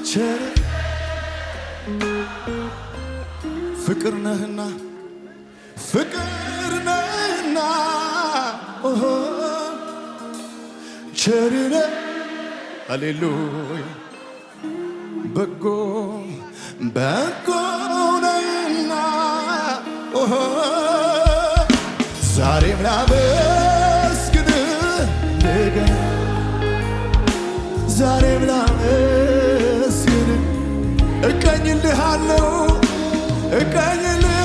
ቸር ፍቅር ነህና ፍቅር ነህና ቸር ነህ ሃሌሉያ በጎ በጎ ነህና ዛሬም ላመስግንህ እንደገና ዛሬም ላመስግንህ እቀኝልሃለሁ እቀኝልህ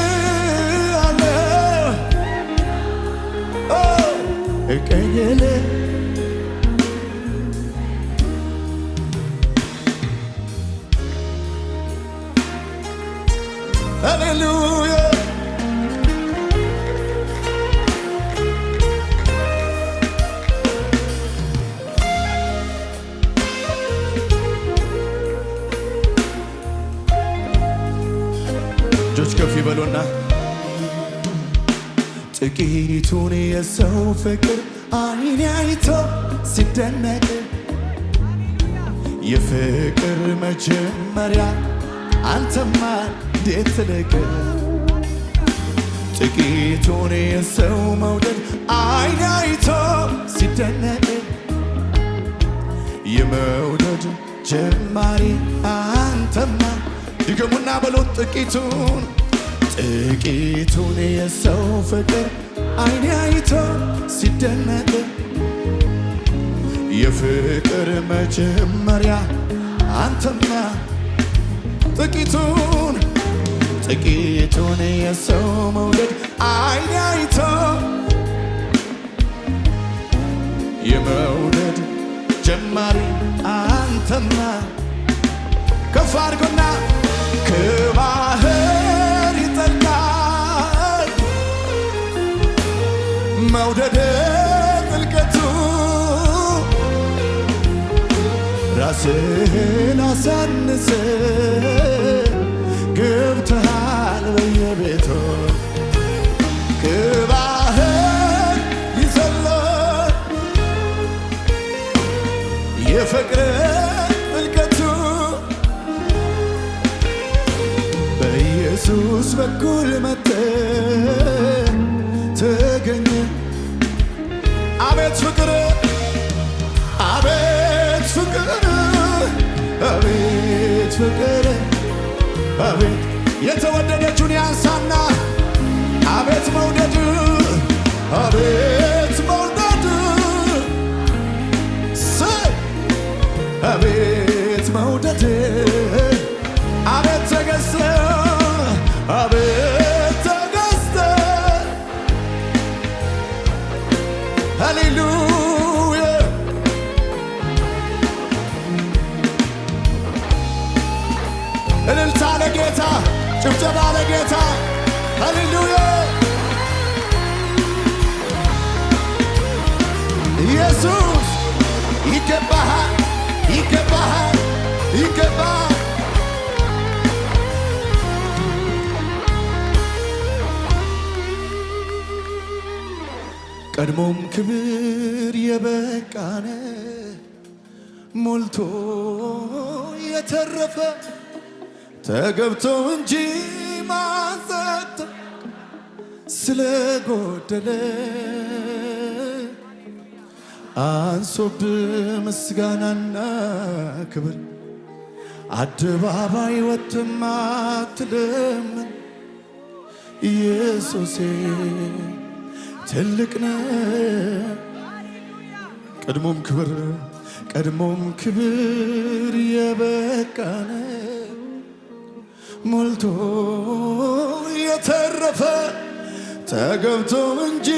ሃሌሉያ እጆች ከፍ ይበሉና ጥቂቱን የሰው ፍቅር አይኔ አይቶ ሲደነቅ የፍቅር መጀመሪያ አንተማ እንዴት ትልቅ ጥቂቱን የሰው መውደድ አይኔ አይቶ ሲደነቅ የመውደድ ጀማሪ አንተማ ድገሙና በሉት ጥቂቱን የሰው ፍቅር አይኔ አይቶ ሲደነቅ የፍቅር መጀመሪያ አንተማ ጥቂቱን የሰው መውደድ አይኔ አይቶ የመውደድ ጀማሪ አንተማ ከፍ አድርጎና ከባህር ይጠልቃል መውደድ ጥልቀቱ ራስህን አሳንሰ ገብተሃል በየቤቱ ከባህር ይዘላል የፍቅር ጥልቀቱ በኢየሱስ በኩል መጥተህ ተገኘ አቤት ፍቅር አቤት ፍቅር አቤት ፍቅር አቤት የተወደደችውን ያንሳና አቤት መውደድ አቤት መውደድ አቤት መውደድ አቤት ተገዝተ አቤት ተገዝተ ሃሌሉያ እልልታ ለጌታ ጭብጨባ ለጌታ ሃሌሉያ ኢየሱስ ይገባሃል ይገባሃል ይገባሃል ቀድሞም ክብር የበቃነ ሞልቶ የተረፈ ተገብቶ እንጂ ማዘት ስለጎደለ አንሶብ ምስጋናና ክብር አደባባይ ወጥተህ አትለምን ኢየሱሴ ትልቅ ነህ ቀድሞም ክብር የበቃነ ሞልቶ የተረፈ ተገብቶ እንጂ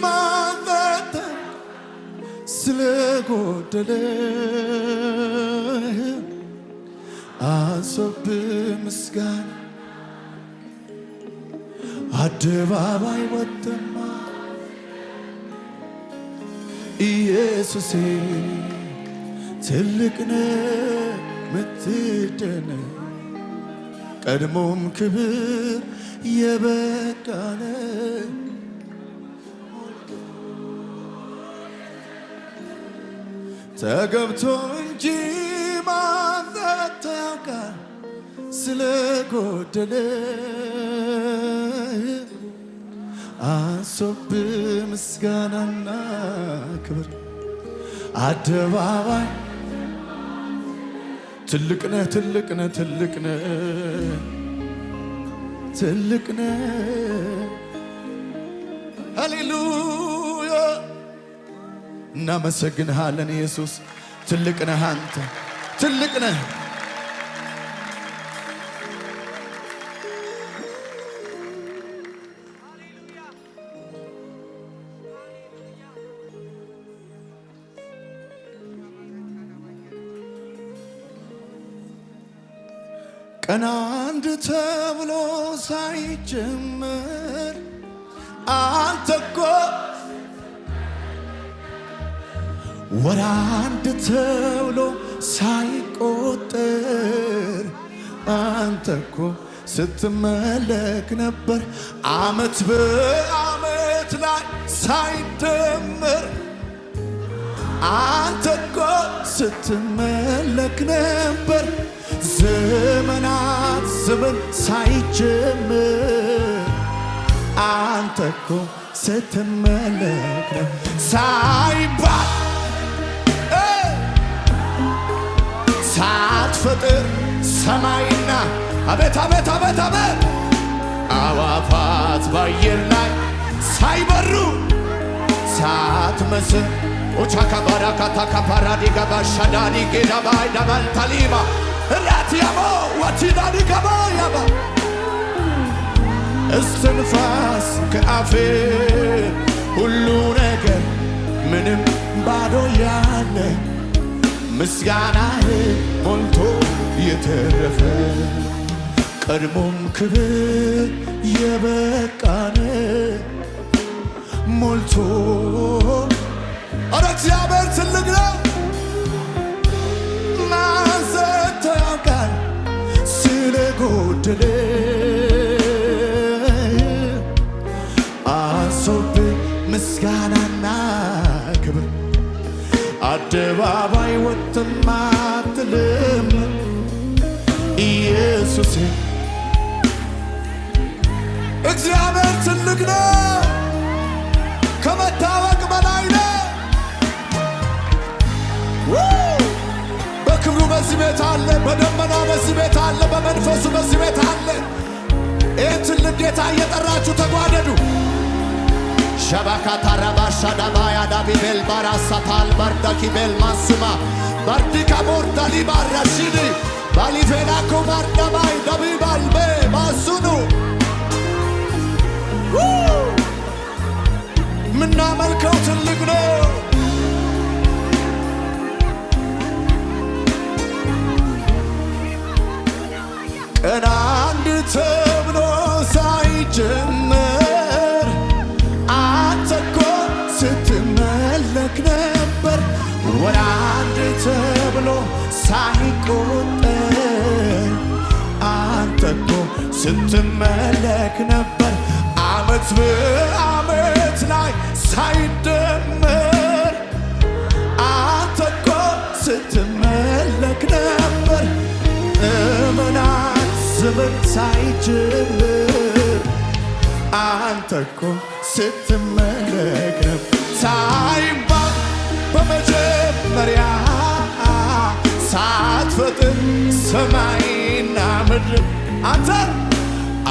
ማዘት ስለጎደለ አንሶብህ ምስጋና አደባባይ ወጥተህ ኢየሱሴ ትልቅ ነህ ምትደነቅ ቀድሞም ክብር የበቃነ ተገብቶ እንጂ ማዘት ያውቃል ስለጎደለ አንሶብህ ምስጋናና ክብር አደባባይ ትልቅ ነህ ትልቅ ነህ ትልቅ ነህ ትልቅ ነህ ሃሌሉያ እናመሰግንሃለን ኢየሱስ ትልቅ ነህ አንተ ትልቅ ነህ ቀን አንድ ተብሎ ሳይጀመር አንተ እኮ ወር አንድ ተብሎ ሳይቆጠር አንተ እኮ ስትመለክ ነበር ዓመት በዓመት ላይ ሳይደመር አንተ እኮ ስትመለክ ነበር ዘመናት ዘመን ሳይጀምር አንተ እኮ ስትመለክ ነው ሳይባል ሳትፈጥር ሰማይና አቤት አቤት አቤት አቤት አዋፋት በአየር ላይ ሳይበሩ ሳትመስል ኦቻካ ባራካታ ካፓራዲ ጋባሻዳኒ ጌዳባይ ዳባልታሊባ ራቲያሞ ዋቲዳኒ ጋባያባ እስትንፋስ ከአፌ ሁሉ ነገር ምንም ባዶ ያለ ምስጋናህ ሞልቶ የተረፈ ቀድሞም ክብር የበቃን ሞልቶ ኧረ እግዚአብሔር ትልቅ ነው ማንሰት ያውቃል ስለጎደለ አንሶብህ ምስጋናና ክብር አደባባይ ወጥተህ አትልም ኢየሱስ እግዚአብሔር ትልቅ ነው ከመታወቅ በላይ ነው በክብሩ በዚህ ቤት አለ በደመና በዚህ ቤት አለ በመንፈሱ በዚህ ቤት አለ ይህን ትልቅ ጌታ እየጠራችሁ ተጓደዱ ሸባካታ ረባሻ ዳባያ ዳቢቤል ባራሳታል ባርዳኪቤል ማሱማ ባርዲካ ቦርዳሊ ባራሺኒ ባሊፌናኮ ባርዳባይ ዳቢባልቤ ማሱኑ ምናመልከው ትልቅ ነው ቀን አንድ ተብሎ ሳይጀመር አንተ እኮ ስትመለክ ነበር ወር አንድ ተብሎ ሳይቆጠር አንተ እኮ ስትመለክ ነበር ዓመት በዓመት ላይ ሳይደመር አንተ እኮ ስትመለክ ነበር ዘመናት ዘመን ሳይጀምር አንተ እኮ ስትመለክ ነበር ሳይባል በመጀመሪያ ሳትፈጥር ሰማይና ምድር አንተ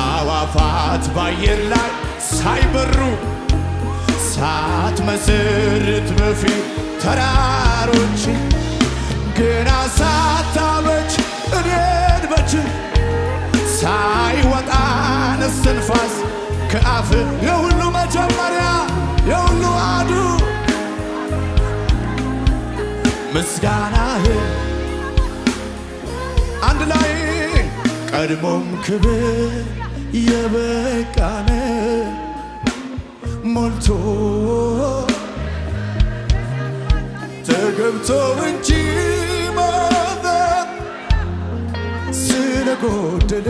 አዋፋት በአየር ላይ ሳይበሩ ሳትመሰርት በፊት ተራሮች ገና ሳታበጅ እኔን በእጅ ሳይወጣ እስትንፋስ ከአፍ የሁሉ መጀመሪያ የሁሉ አዱ ምስጋናህ አንድ ላይ ቀድሞም ክብር የበቃን ሞልቶ ተገብቶ እንጂ ማዘን ስለጎደለ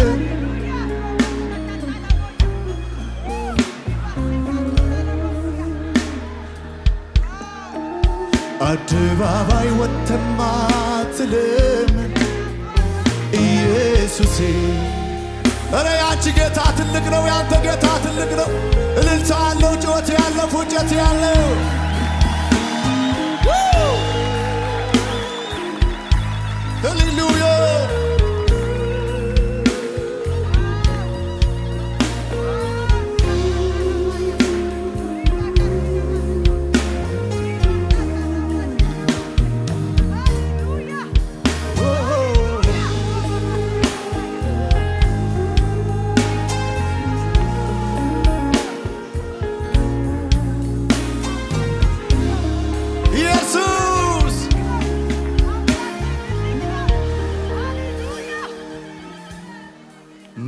አደባባይ ወጥተህ አትልም ኢየሱሴ እረ ያንቺ ጌታ ትልቅ ነው፣ ያንተ ጌታ ትልቅ ነው። እልልታ ያለው ጩኸት ያለው ፉጨት ያለው ሃሌሉያ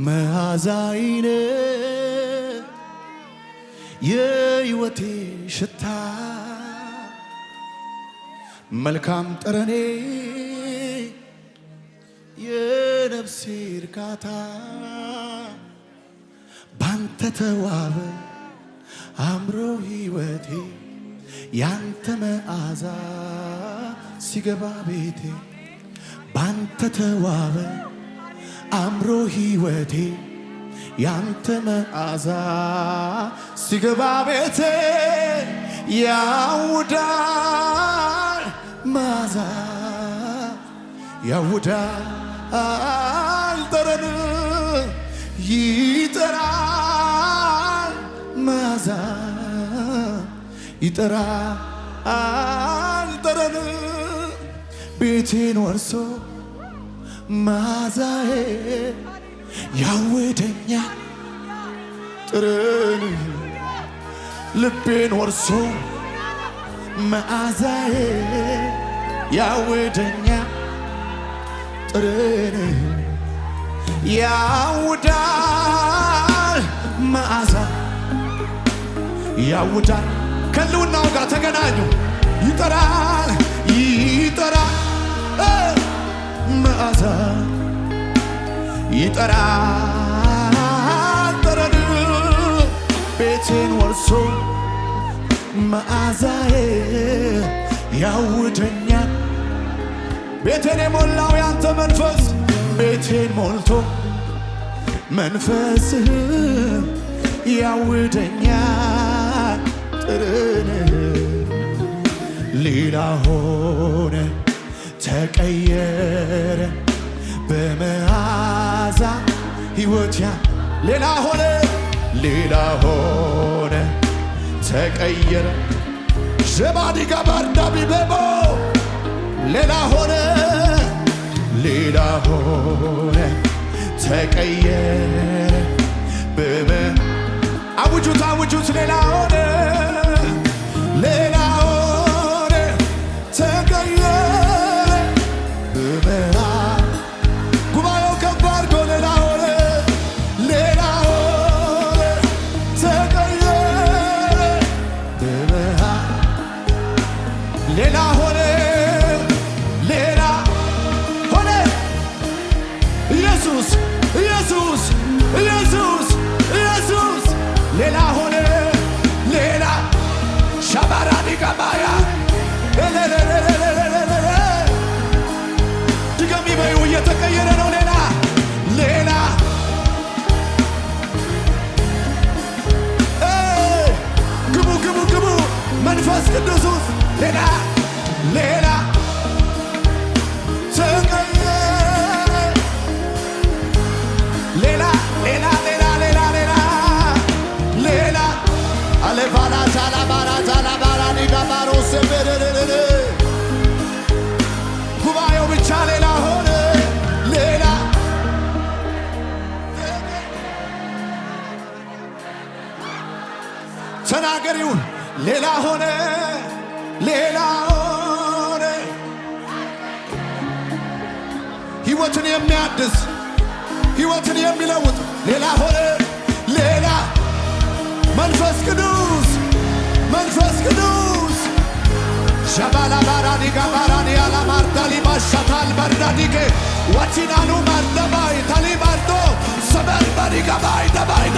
መዓዛይነ የሕይወቴ ሽታ መልካም ጠረኔ የነፍሴ እርካታ ባንተ ተዋበ አምሮ ሕይወቴ ያንተ መዓዛ ሲገባ ቤቴ ባንተ ተዋበ አምሮ ሕይወቴ ያንተ መዓዛ ሲገባ ቤቴ ያውዳል መዓዛ ያውዳል ጠረን ይጠራል መዓዛ ይጠራል ጠረን ቤቴን ወርሶ መዓዛዬ ያውደኛል ጠረን ልቤን ወርሶ መዓዛዬ ያውደኛል ጠረን ያውዳል መዓዛ ያውዳል ከልውናው ጋር ተገናኙ ይጠራል ይጠራል መዓዛ ይጠራል ጠረን ቤቴን ወርሶ መዓዛዬ ያውደኛል ቤቴን የሞላው ያንተ መንፈስ ቤቴን ሞልቶ መንፈስህ ያውደኛል ጠረን ሌላ ሆነ ተቀየረ በመዓዛ ሕይወት ሌላ ሆነ ተቀየረ ሸባዲጋ ባርዳቢ ቤቦ ሌላ ሆነ ተቀየረ አውጁት ሌላ ሆነ ድገሚ በዩ እየተቀየረ ነው ሌላ ግቡ መንፈስ ቅዱስ ሌላ ተቀየረ ሌላ አለባላ ጉባኤው ብቻ ሌላ ሆነ ተናገሪውን ሌላ ሆነ ሕይወትን የሚያድስ ሕይወትን የሚለውጥ ሌላ ሆነ መንፈስ ቅዱስ ሸባላ ባራዲ ጋባራዲ አላማርዳሊ ማሻታል በርዳዲጌ ዋቺናኑ ማርደባይ ታሊባርዶ ሰበር ባዲ ጋባይ ደባይ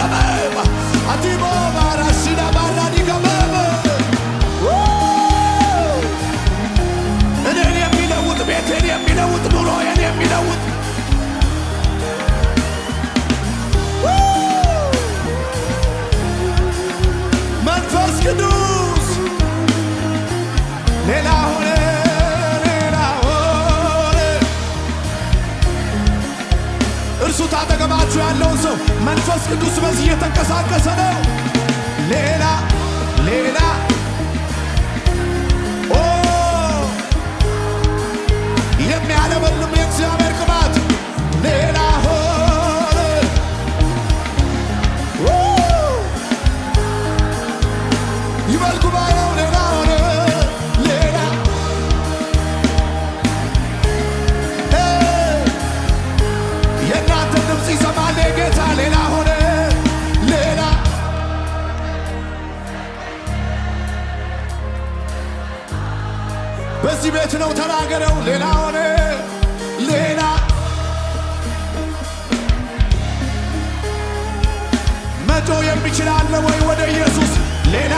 አቲቦ ባራሽዳ ባራዲ ጋባብ እኔን የሚለውጥ ቤቴን የሚለውጥ ኑሮዬን የሚለውጥ እርሱት አጠገባችሁ ያለውን ሰው መንፈስ ቅዱስ በዚህ እየተንቀሳቀሰ ነው። ሌላ ሌላ የሚያለመልም የእግዚአብሔር ቅባት ሌላ ሆነ። ይበል ጉባኤው ሌላ ሆነ። ሌላ የእናንተ ድምፅ ይሰማል ጌታ ሌላ ሆነ። ሌላ በዚህ ቤት ነው ተናገረው። ሌላ ሆነ። ሌላ መቶ የሚችል አለ ወይ ወደ ኢየሱስ? ሌላ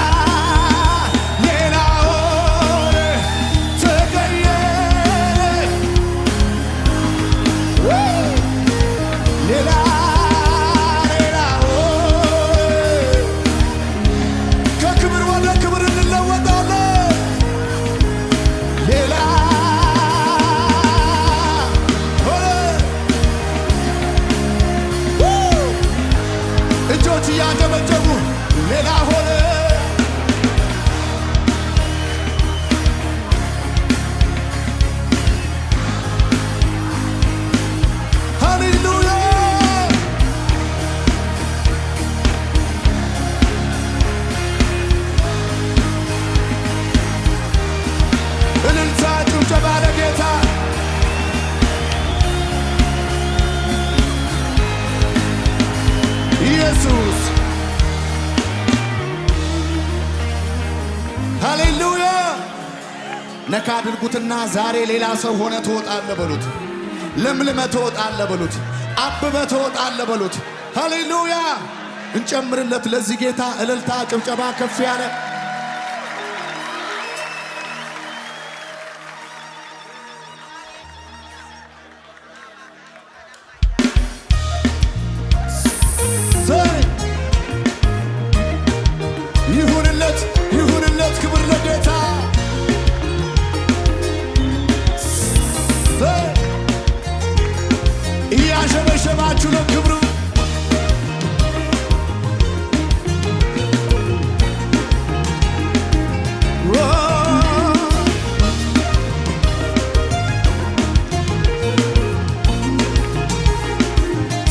ሌላ ሆነ ተገኘ። ሌላ ሌላ ሆነ ከክብር ወደ ክብር እንለወጣለን። ሌላ እጆች እያጨበጨቡ ሌላ ሆነ። ሃሌሉያ እልልታ ጭብጨባ ለጌታ ኢየሱስ። ሃሌሉያ ነካ አድርጉትና ዛሬ ሌላ ሰው ሆነ ትወጣለህ በሉት። ለምልመህ ትወጣለህ በሉት። አብበህ ትወጣለህ በሉት። ሃሌሉያ እንጨምርለት ለዚህ ጌታ እልልታ ጭብጨባ ከፍ ያለ ይሁንለት ክብር ለጌታ እያሸበሸባችሁ ለክብሩ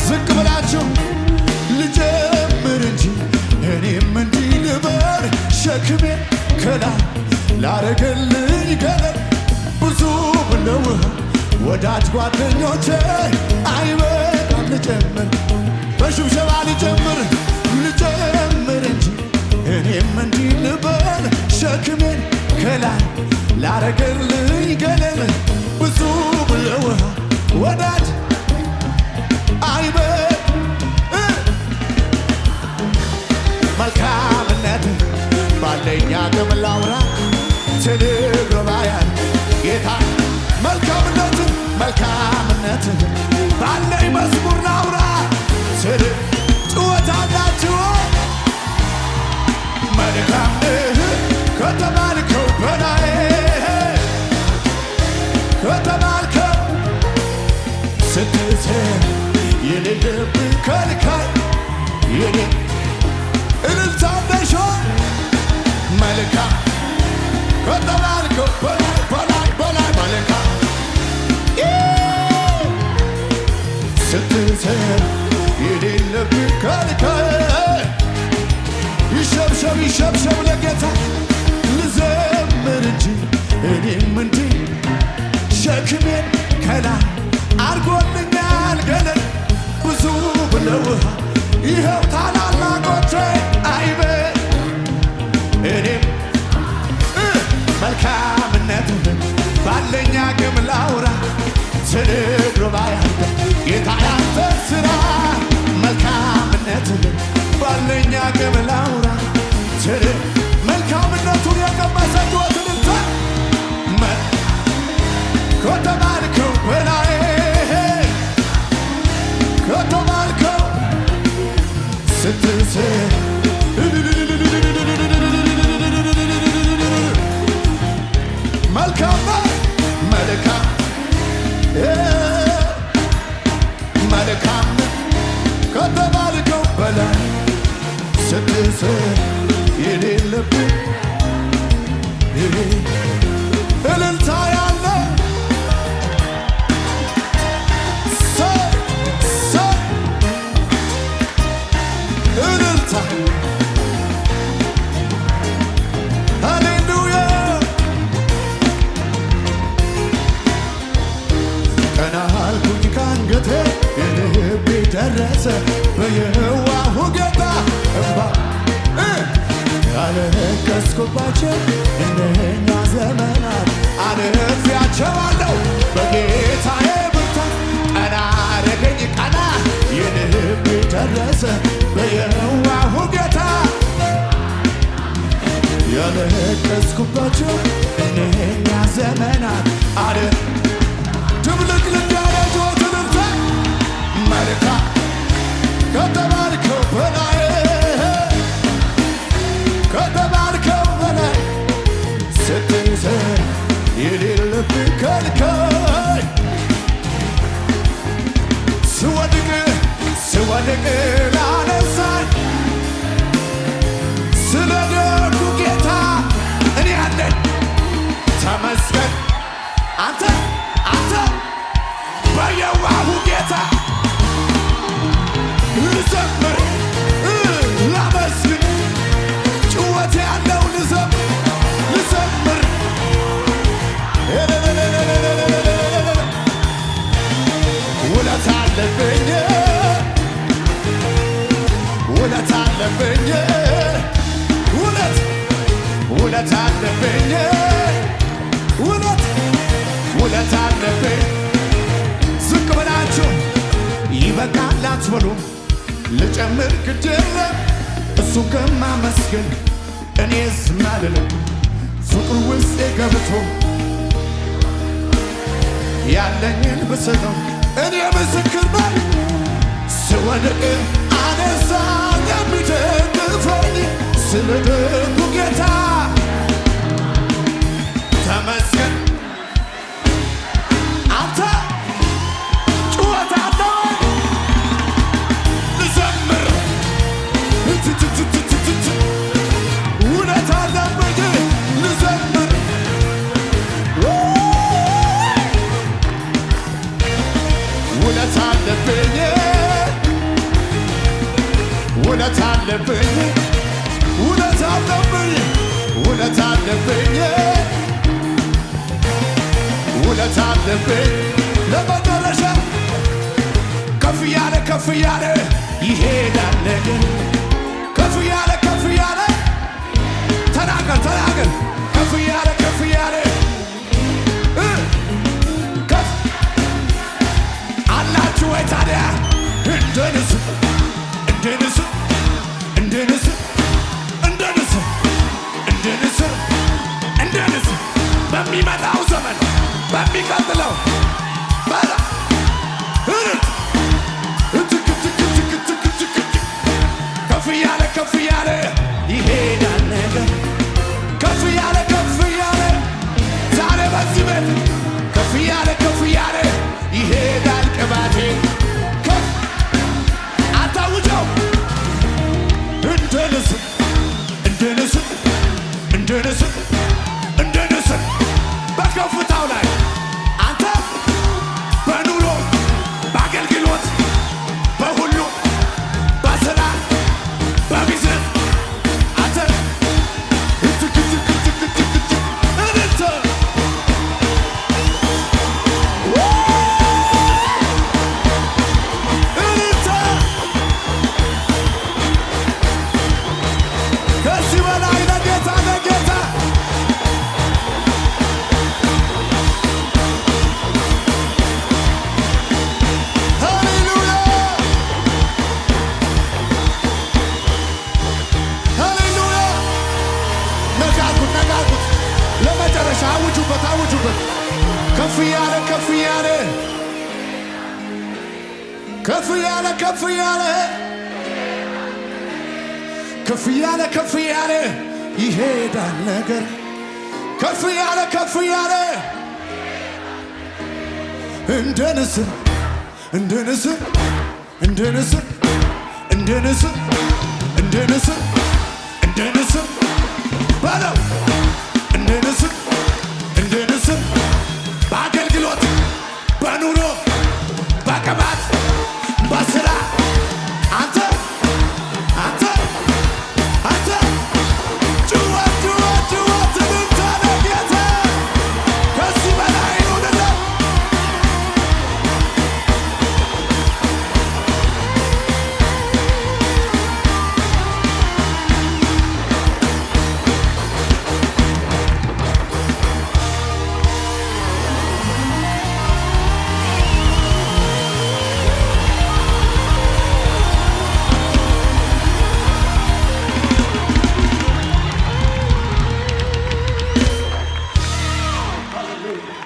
ዝቅ ብላችሁ ልጀምር እንጂ እኔም እንዲህ ልበል ሸክሜ ከላይ ላረገልኝ ገለል ብዙ ብለውህ ወዳጅ ጓደኞቼ አይበቃም ልጨምር በሽብሸባ ልጨምር እንጂ እኔም እንዲህ ልበል ሸክሜን ከላይ ላረገልኝ ገለል ብዙ ብለውህ ወዳጅ መልካምነት ባለኝ አቅም ላውራ ትልግባያን ጌታ መልካምነት ባለኝ መዝሙር ላውራ ጭወታላችሁ መልካምህ ከተባልከው በላይ ከተባልከው ስትስር የሌለብህ ከልካይ እልልታ ነሾ መልካም ከተባልከው በላይ መልካም ስትሰር የሌለብህ ከልካይ ይሸብሸብ ለጌታ ልዘምር እንጂ እኔም እንዲህ ሸክሜን ከላይ አርጎልኛል ገለል ብዙ ብለውህ ይኸው ታላላቆቼ አይበል እኔም መልካምነትህን ባለኝ አቅም ላውራ ስንግሩባ ያንተ ጌታ ያንተ ሥራ መልካምነትህን ባለኝ አቅም ላውራ መልካምነቱን የቀመሰ ሕይወትንተ ከተባልከው በላይ ከተባልከው ስትስር መልካም መልካም ደረሰ በየዋሁ ጌታ እምባ ያለቀስኩባቸው እነኛ ዘመናት አልፌያቸዋለሁ በጌታዬ ብርታት ቀና አረገኝ ቀና የልቤ ደረሰ በየዋሁ ጌታ ያለቀስኩባቸው እነኛ ዘመናት ድብልቅልቅ ያለ ጆትንምታ መልካም ከተባልከው በላይ ከተባልከው በላይ ስትሰራ የሌለብህ ከልካይ ስወድቅ ላነሳኝ ስለ ደጉ ጌታ እኔ አለኝ ተመስገን አንተ በየዋሁ ጌታ ልዘምር ላመስግን ጭወት ያለው ልዘምር ውለት አለብኝ ውለት አለብኝ ውለት አለብኝ ውለት አለብኝ ዝቅ ብላችሁ ይበቃል አትበሉ ልጨምር ግድ የለም እሱን ከማመስገን እኔ ዝም አልልም ፍቅሩ ውስጤ ገብቶ ያለኝን ብሰጠው እኔ ምስክር ነኝ ስወድቅ አነሳኝ የሚደግፈኝ ስለ ደጉ ጌታ ተመስገን አንተ ጩኸት አለው ልዘምር ውለት አለብኝ ልዘምር ውለት አለብኝ ውለት አለብኝ ውለት አለብኝ ውለት አለብኝ ውለት አለብኝ ለመጨረሻ ከፍ ያለ ይሄዳል ነገር ከፍ ያለ ተናገር ከፍ ያለ ከፍ አላችሁ ወይ ታዲያ እንደ ንስር በሚመጣው ዘመን በሚቀጥለው ከፍ ያለ ይሄዳል ነገር ከፍ ያለ ዛሬ በዚህ ቤት ከፍ ያለ ይሄዳል ቅባቴ ከፍ አታውጀው እንደ ንስር በከፍታው ላይ አንተ በኑሮ በአገልግሎት በሁሉ በስራ በቢዝነስ አንተ ከዚህ በላይ ለጌታ ለመጨረሻ አውጁበት ከፍ ያለ ይሄዳል ነገር ከፍ ያለ እንደ ንስር በለው እንደ ንስር